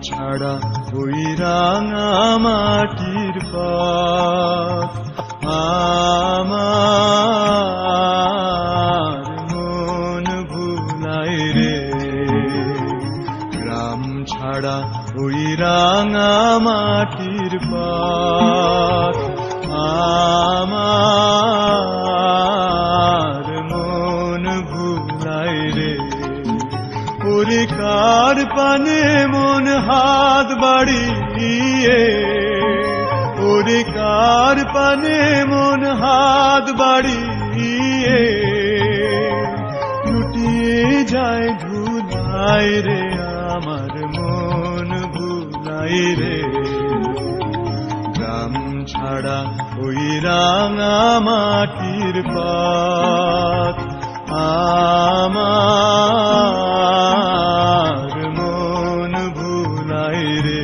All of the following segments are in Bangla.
ছাড়া ওই রাঙা মাটির পথ আমার মন ভুলায় রে। গ্রাম ছাড়া ওই রাঙা মাটির পথ আমার মন ভুলায় রে। ওরে কার পানে মন হাত বাড়িয়ে, ওরে কার পানে মন হাত বাড়িয়ে লুটিয়ে যায় ধুলায় রে। আমার মন ভুলায় রে। গ্রাম ছাড়া ওই রাঙা মাটির পথ আমার মন ভুলায় রে।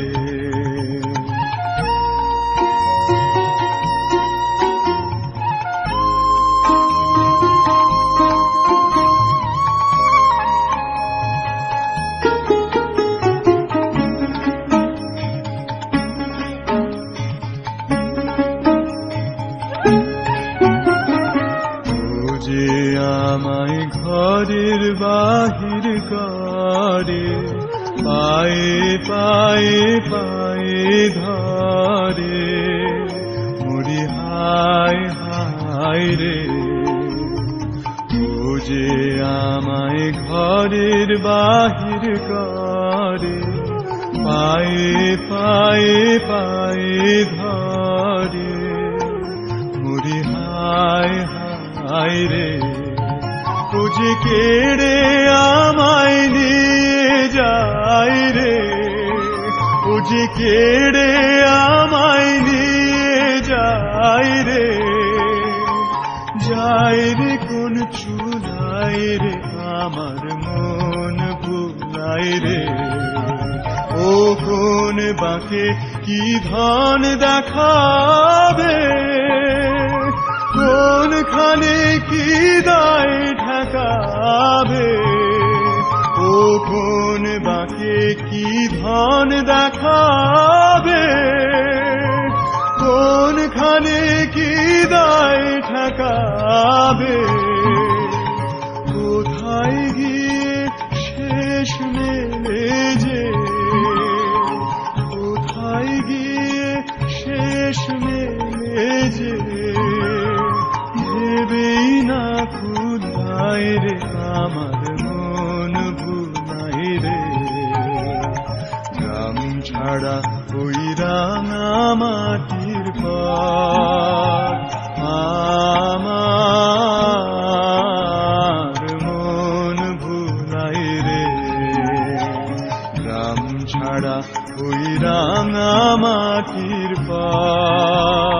আমায় ঘরের বাহির করে, পায়ে পায়ে পায়ে ধরে, মরি হায় হায় রে। ও যে আমায় ঘরের বাহির করে, পায়ে পায়ে পায়ে ধরে, মরি হায় হায় রে। ও যে কেড়ে আমায় নিয়ে যায় রে, ও যে কেড়ে আমায় নিয়ে যায় রে। যায় রে কোন চুলায় রে, আমার মন ভুলায় রে। ও কোন বাঁকে কি ধন দেখাবে, কোনখানে কি দায় ঠেকাবে। ও কোন বাঁকে কি ধন দেখাবে, কোনখানে কি দায় ঠেকাবে। কোথায় গিয়ে শেষ মেলে যে, কোথায় গিয়ে শেষ মেলে যে, ভেবেই না খুদায় রে। আমার মন ভুলায় রে। গ্রাম ছাড়া ওই রাঙা মাটির পথ আমার মন ভুলায় রে। গ্রাম ছাড়া ওই রাঙা মাটির পথ